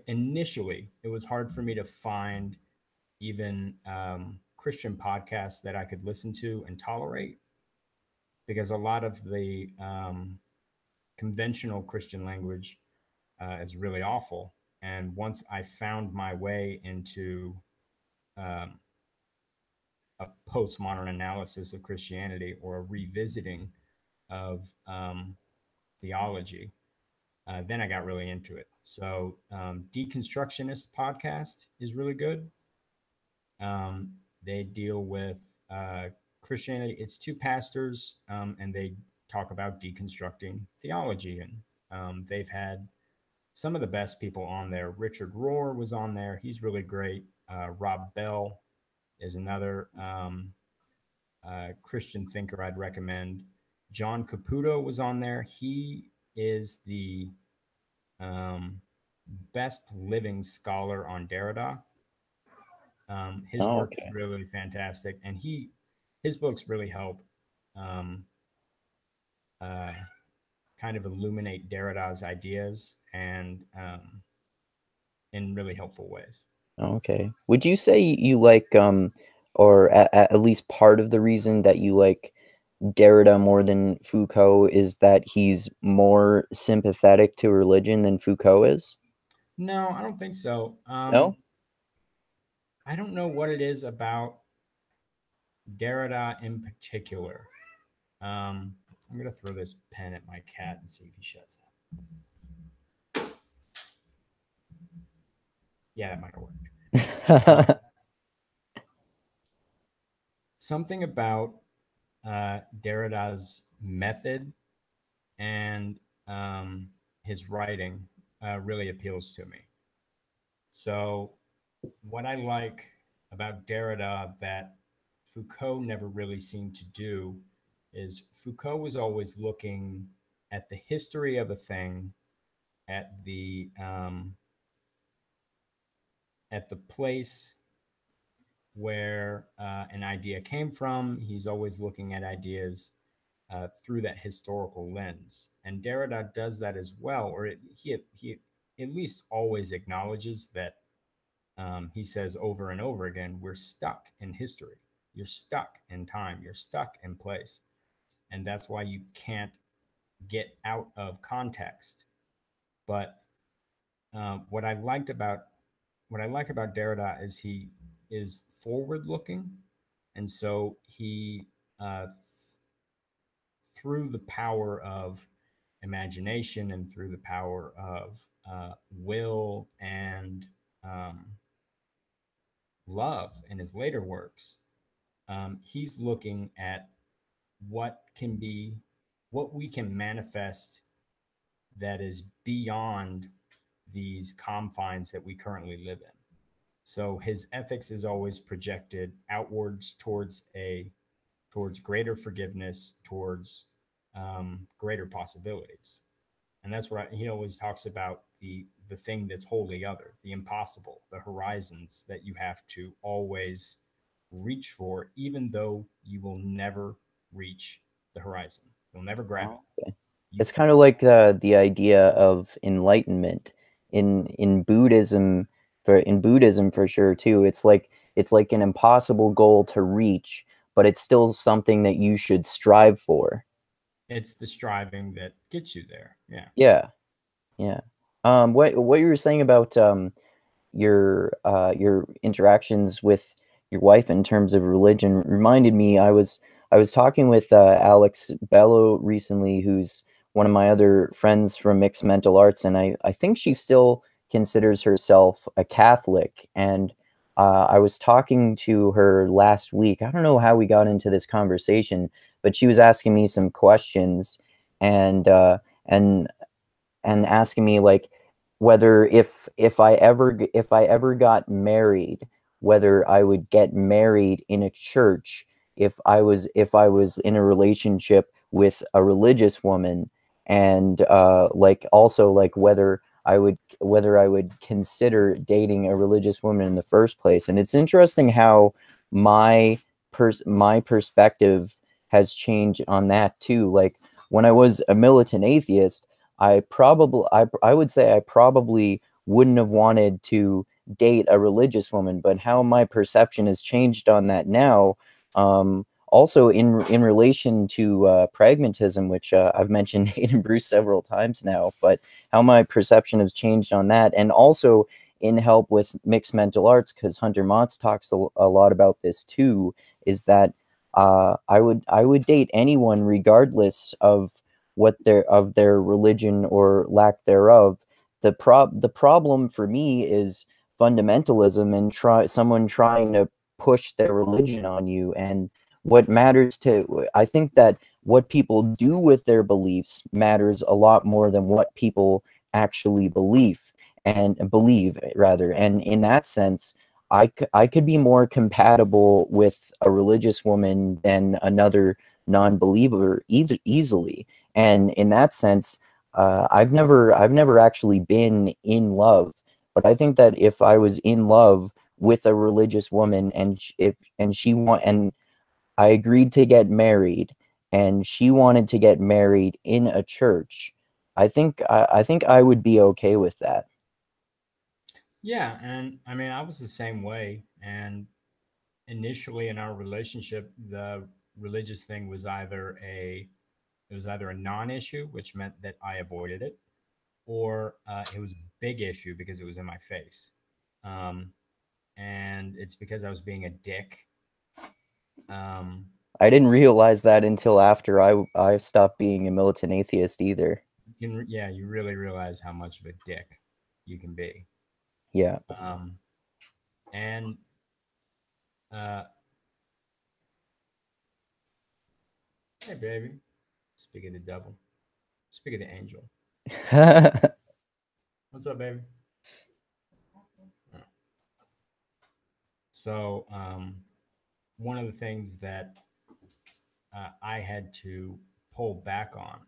Initially, it was hard for me to find even Christian podcasts that I could listen to and tolerate, because a lot of the conventional Christian language is really awful. And once I found my way into um, a postmodern analysis of Christianity, or a revisiting of theology, then I got really into it. So, Deconstructionist podcast is really good. They deal with uh, Christianity. It's two pastors, and they talk about deconstructing theology. And they've had some of the best people on there. Richard Rohr was on there. He's really great. Rob Bell is another Christian thinker I'd recommend. John Caputo was on there. He is the um, best living scholar on Derrida. His Oh work is okay. really fantastic, and his books really help um, uh, kind of illuminate Derrida's ideas, and in really helpful ways. Okay. Would you say you like, or at least part of the reason that you like Derrida more than Foucault is that he's more sympathetic to religion than Foucault is? No, I don't think so. No? I don't know what it is about Derrida in particular. Um, I'm gonna throw this pen at my cat and see if he shuts up. Yeah, that might have worked. Um, Something about Derrida's method and his writing really appeals to me. So, what I like about Derrida that Foucault never really seemed to do is Foucault was always looking at the history of a thing, at at the place where an idea came from. He's always looking at ideas through that historical lens. And Derrida does that as well, or he at least always acknowledges that. He says over and over again, we're stuck in history. You're stuck in time. You're stuck in place. And that's why you can't get out of context. But what I liked about what I like about Derrida is he is forward looking, and so he through the power of imagination and through the power of will and um, love in his later works, he's looking at what can be, what we can manifest that is beyond these confines that we currently live in. So his ethics is always projected outwards towards towards greater forgiveness, towards greater possibilities. And that's what he always talks about, the thing that's wholly other, the impossible, the horizons that you have to always reach for, even though you will never reach the horizon. You'll never grab it. Oh, okay. You It's kind of like the idea of enlightenment in Buddhism for sure too. It's like an impossible goal to reach, but it's still something that you should strive for. it's the striving that gets you there. Yeah. Yeah, yeah. What you were saying about your interactions with your wife in terms of religion reminded me. I was talking with Alex Bello recently, who's one of my other friends from mixed mental arts, and I think she still considers herself a Catholic. And I was talking to her last week. I don't know how we got into this conversation, but she was asking me some questions, and and and asking me like whether if I ever got married, whether I would get married in a church if I was in a relationship with a religious woman, and like also like whether I would consider dating a religious woman in the first place. And it's interesting how my perspective has changed on that too. Like when I was a militant atheist, I would say I probably wouldn't have wanted to date a religious woman, but how my perception has changed on that now. Also in relation to pragmatism, which I've mentioned Hayden Bruce several times now, but how my perception has changed on that, and also in help with mixed mental arts, because Hunter Motz talks a lot about this too, is that I would date anyone regardless of their religion or lack thereof. The problem for me is fundamentalism and someone trying to push their religion on you. And what matters to I think that what people do with their beliefs matters a lot more than what people actually believe rather. And in that sense, I could be more compatible with a religious woman than another non-believer either easily. And in that sense, I've never actually been in love, but I think that if I was in love with a religious woman, and if and she want and I agreed to get married, and she wanted to get married in a church, I think I would be okay with that. Yeah. And I mean, I was the same way. And initially in our relationship, the religious thing was either it was either a non-issue, which meant that I avoided it, or it was a big issue because it was in my face. Um, and it's because I was being a dick. Um, I didn't realize that until after I stopped being a militant atheist either. yeah, you really realize how much of a dick you can be. Yeah. Um, and uh, hey, baby, speak of the devil, speak of the angel. What's up, baby? So, one of the things that I had to pull back on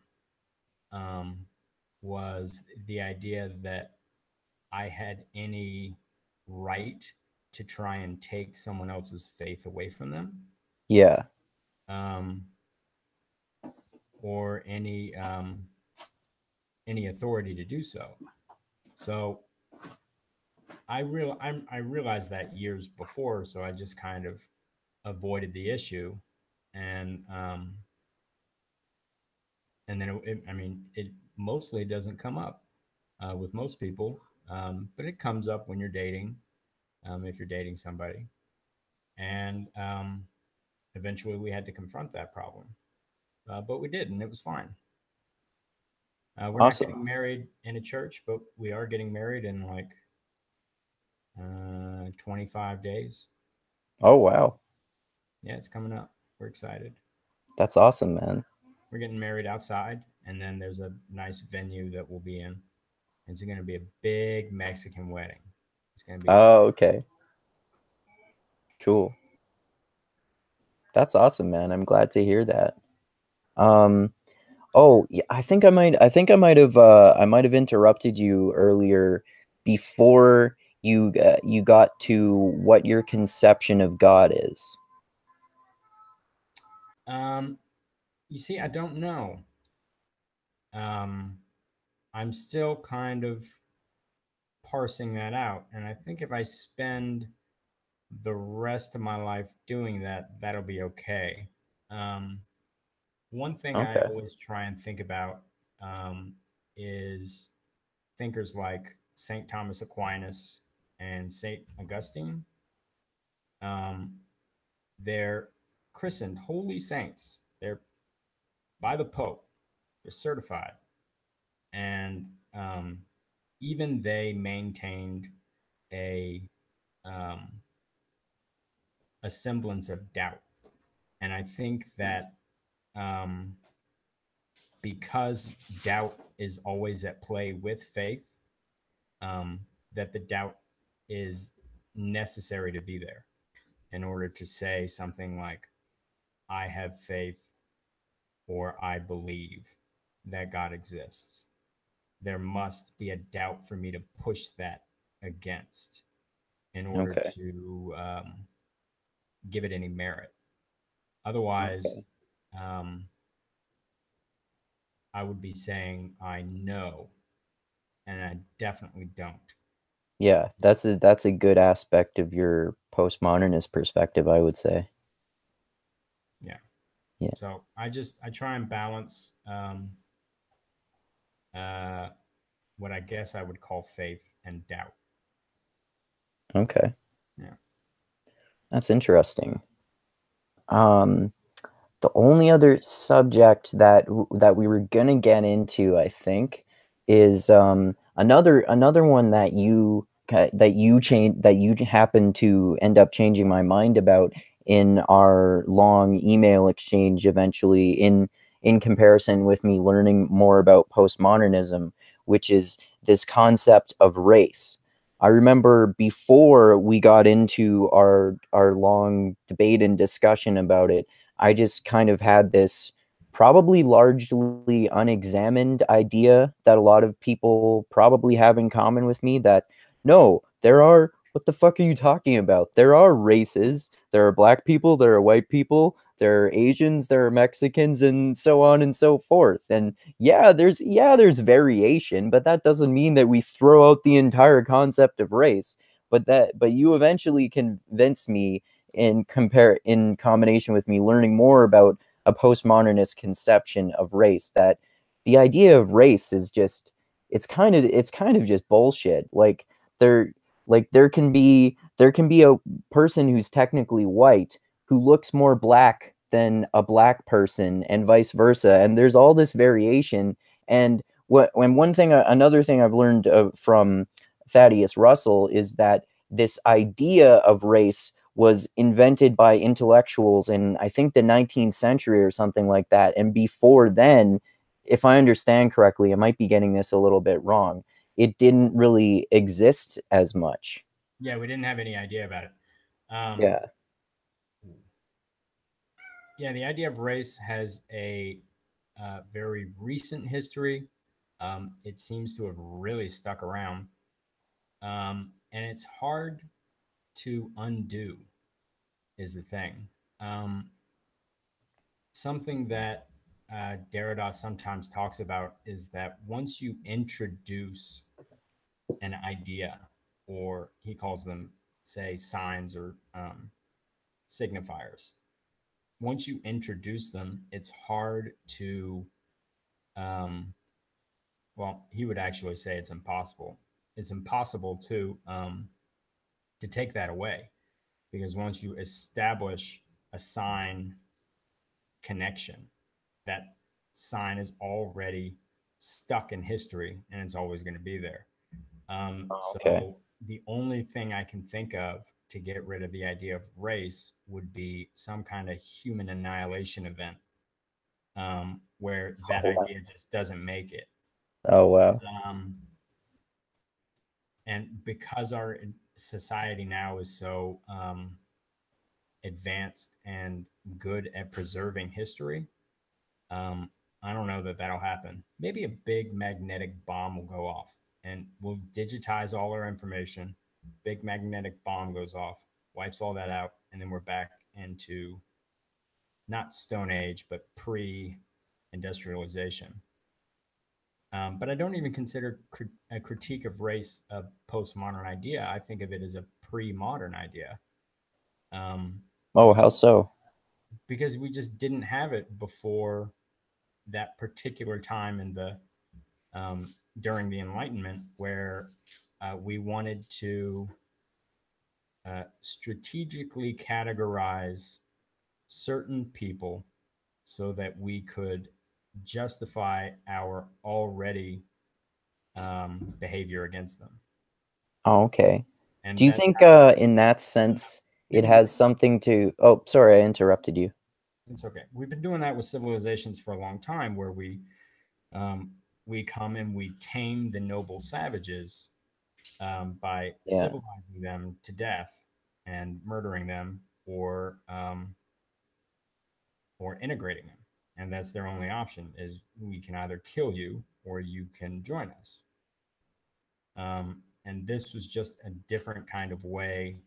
um, was the idea that I had any right to try and take someone else's faith away from them, Yeah. um, or any authority to do so. So I realized that years before, so I just kind of avoided the issue, and then I mean, it mostly doesn't come up with most people, but it comes up when you're dating, if you're dating somebody, and eventually we had to confront that problem, but we did, and it was fine. We're not Awesome. getting married in a church, but we are getting married in like 25 days. Oh wow. Yeah, it's coming up. We're excited. That's awesome, man. We're getting married outside, and then there's a nice venue that we'll be in. It's going to be a big Mexican wedding. It's going to be Oh, okay. Cool. That's awesome, man. I'm glad to hear that. Um, oh, yeah, I might have interrupted you earlier before you got to what your conception of God is. um, you see, I don't know. Um, I'm still kind of parsing that out. And I think if I spend the rest of my life doing that, that'll be okay. Um, one thing I Okay. always try and think about um, is thinkers like St. Thomas Aquinas and St. Augustine. Um, they're christened holy saints. They're by the Pope. They're certified, and even they maintained a um, a semblance of doubt. And I think that um, because doubt is always at play with faith, um, that the doubt is necessary to be there in order to say something like, I have faith or I believe that God exists. There must be a doubt for me to push that against in order Okay. to give it any merit. Otherwise, Okay. um, I would be saying I know, and I definitely don't. Yeah, that's a good aspect of your postmodernist perspective, I would say. Yeah. Yeah. So I try and balance uh, what I guess I would call faith and doubt. Okay. Yeah. That's interesting. Um, The only other subject that we were gonna get into, I think, is another one that you happened to end up changing my mind about in our long email exchange eventually in comparison with me learning more about postmodernism, which is this concept of race. I remember before we got into our long debate and discussion about it, I just kind of had this probably largely unexamined idea that a lot of people probably have in common with me that no, what the fuck are you talking about? There are races. There are black people, there are white people, there are Asians, there are Mexicans, and so on and so forth. And there's variation, but that doesn't mean that we throw out the entire concept of race. But you eventually convince me in combination with me learning more about a postmodernist conception of race that the idea of race is just it's kind of just bullshit. There there can be a person who's technically white who looks more black than a black person and vice versa, and there's all this variation. And another thing I've learned from Thaddeus Russell is that this idea of race was invented by intellectuals in I think the 19th century or something like that. And before then, if I understand correctly, I might be getting this a little bit wrong. It didn't really exist as much. Yeah, we didn't have any idea about it. Um, Yeah. yeah, the idea of race has a very recent history. It seems to have really stuck around. And it's hard to undo, is the thing. Um, Something that Derrida sometimes talks about is that once you introduce an idea, or he calls them, say, signs or signifiers, once you introduce them, it's hard to, um, well, he would actually say it's impossible. It's impossible to take that away because once you establish a sign connection, that sign is already stuck in history and it's always going to be there. Okay. So the only thing I can think of to get rid of the idea of race would be some kind of human annihilation event, where that Oh wow. idea just doesn't make it. Oh wow. Um, and because our society now is so advanced and good at preserving history, um, I don't know that that'll happen. Maybe a big magnetic bomb will go off and we'll digitize all our information. Big magnetic bomb goes off, wipes all that out, and then we're back into not Stone Age, but pre industrialization. But I don't even consider a critique of race a postmodern idea. I think of it as a pre-modern idea. Um, Oh, we how just so? because we just didn't have it before that particular time in the during the Enlightenment, where we wanted to strategically categorize certain people so that we could justify our already behavior against them. Oh, okay. Do And you that's think how in that sense we've it been doing. has something to Oh, sorry, I interrupted you. It's okay. We've been doing that with civilizations for a long time, where um, we come and we tame the noble savages by Yeah. civilizing them to death and murdering them, or integrating them. And that's their only option: is we can either kill you or you can join us. And this was just a different kind of way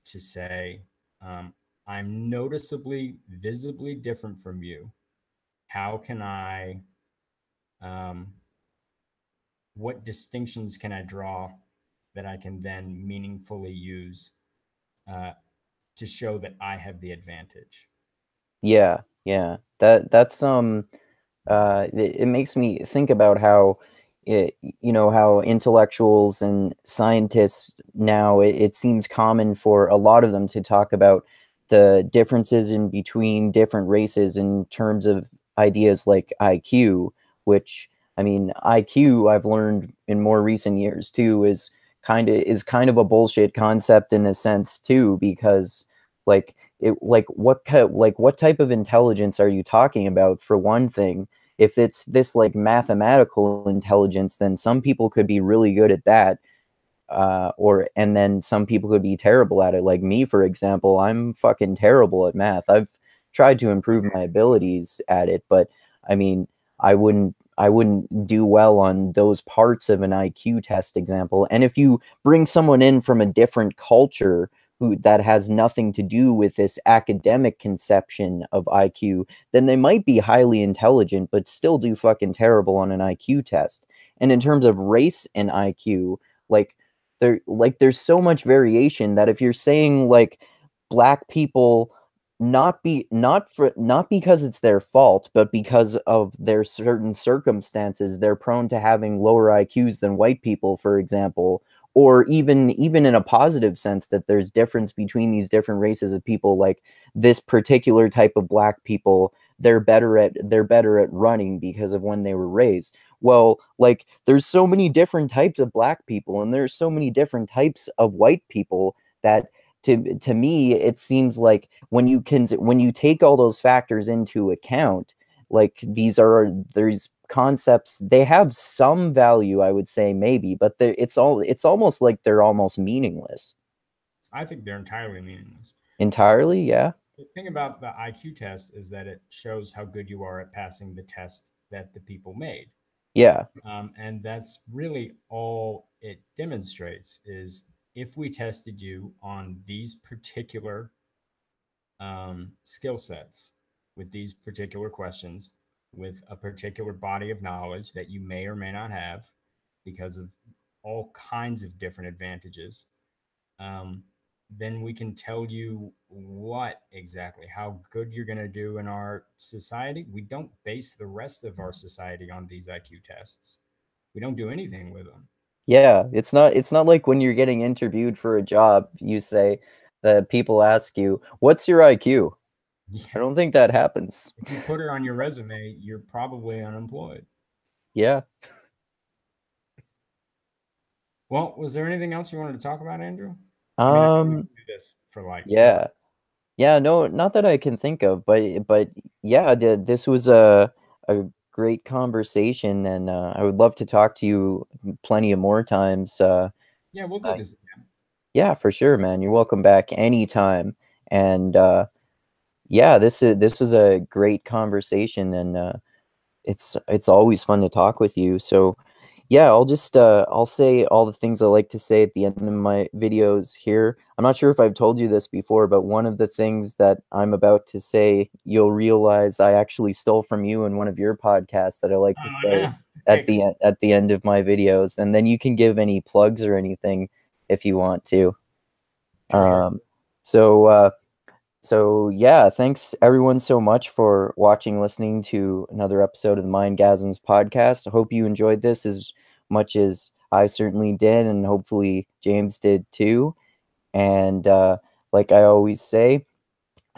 to say, um, I'm noticeably, visibly different from you. How can I, um, what distinctions can I draw that I can then meaningfully use uh, to show that I have the advantage? Yeah, yeah. That's it makes me think about how how intellectuals and scientists now, it seems common for a lot of them to talk about the differences in between different races in terms of ideas like IQ, which I mean IQ I've learned in more recent years too is kind of a bullshit concept in a sense too, because like what type of intelligence are you talking about? For one thing, if it's this like mathematical intelligence, then some people could be really good at that, or and then some people could be terrible at it. Like me, for example, I'm fucking terrible at math. I've tried to improve my abilities at it, but I mean, I wouldn't do well on those parts of an IQ test example. And if you bring someone in from a different culture who that has nothing to do with this academic conception of IQ, then they might be highly intelligent but still do fucking terrible on an IQ test. And in terms of race and IQ, like there's so much variation that if you're saying like black people not because it's their fault, but because of their certain circumstances, they're prone to having lower IQs than white people, for example, or even in a positive sense that there's difference between these different races of people, like this particular type of black people, they're better at running because of when they were raised. Well, like there's so many different types of black people and there's so many different types of white people that to me it seems like when you take all those factors into account, like there's concepts, they have some value, I would say, maybe, but it's almost like they're almost meaningless. I think they're entirely meaningless. Entirely, yeah. The thing about the IQ test is that it shows how good you are at passing the test that the people made. Yeah. And that's really all it demonstrates: is if we tested you on these particular skill sets, with these particular questions, with a particular body of knowledge that you may or may not have because of all kinds of different advantages, um, then we can tell you what exactly, how good you're going to do in our society. We don't base the rest of our society on these IQ tests. We don't do anything with them. Yeah, it's not like when you're getting interviewed for a job, you say that people ask you, "What's your IQ?" I Yeah. don't think that happens. If you put it on your resume, you're probably unemployed. Yeah. Well, was there anything else you wanted to talk about, Andrew? I mean, I know we Um, can do this for like ever. yeah. Yeah, no, not that I can think of, but yeah, this was a great conversation, and I would love to talk to you plenty of more times. Yeah, we'll do Uh, this again. yeah, for sure, man. You're welcome back anytime. And yeah, this is a great conversation, and it's always fun to talk with you. So yeah, I'll say all the things I like to say at the end of my videos here. I'm not sure if I've told you this before, but one of the things that I'm about to say, you'll realize I actually stole from you in one of your podcasts that I like to Oh say no. Okay, cool. at the end of my videos, and then you can give any plugs or anything if you want to. Sure, sure. Um, so so yeah, thanks everyone so much for watching, listening to another episode of the Mindgasms podcast. I hope you enjoyed this as much as I certainly did, and hopefully James did too. And like I always say,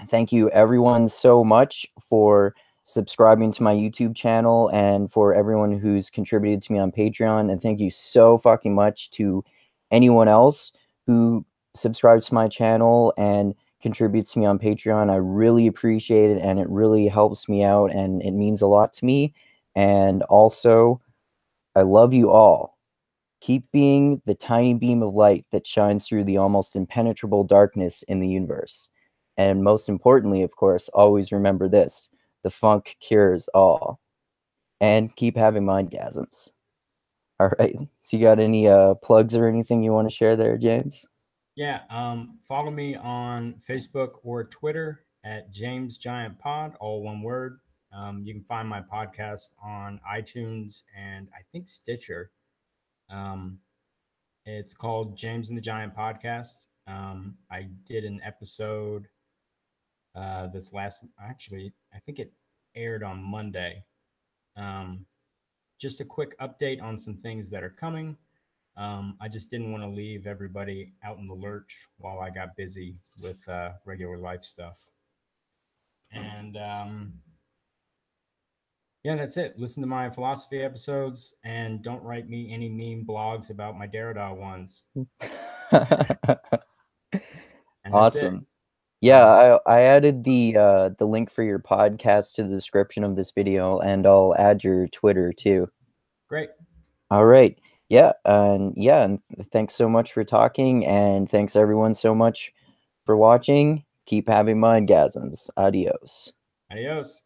thank you everyone so much for subscribing to my YouTube channel and for everyone who's contributed to me on Patreon. And thank you so fucking much to anyone else who subscribes to my channel and contributes to me on Patreon. I really appreciate it, and it really helps me out, and it means a lot to me. And also, I love you all. Keep being the tiny beam of light that shines through the almost impenetrable darkness in the universe. And most importantly, of course, always remember this: the funk cures all. And keep having mindgasms. All right. So you got any plugs or anything you want to share there, James? Yeah, follow me on Facebook or Twitter at James Giant Pod, all one word. You can find my podcast on iTunes and I think Stitcher. Um, it's called James and the Giant Podcast. I did an episode this last, actually, I think it aired on Monday. Um, just a quick update on some things that are coming. I just didn't want to leave everybody out in the lurch while I got busy with regular life stuff. And yeah, that's it. Listen to my philosophy episodes and don't write me any mean blogs about my Derrida ones. And that's it. Awesome. Yeah, Um, I added the link for your podcast to the description of this video, and I'll add your Twitter too. Great. All right. Yeah, and thanks so much for talking, and thanks everyone so much for watching. Keep having mindgasms. Adios. Adios.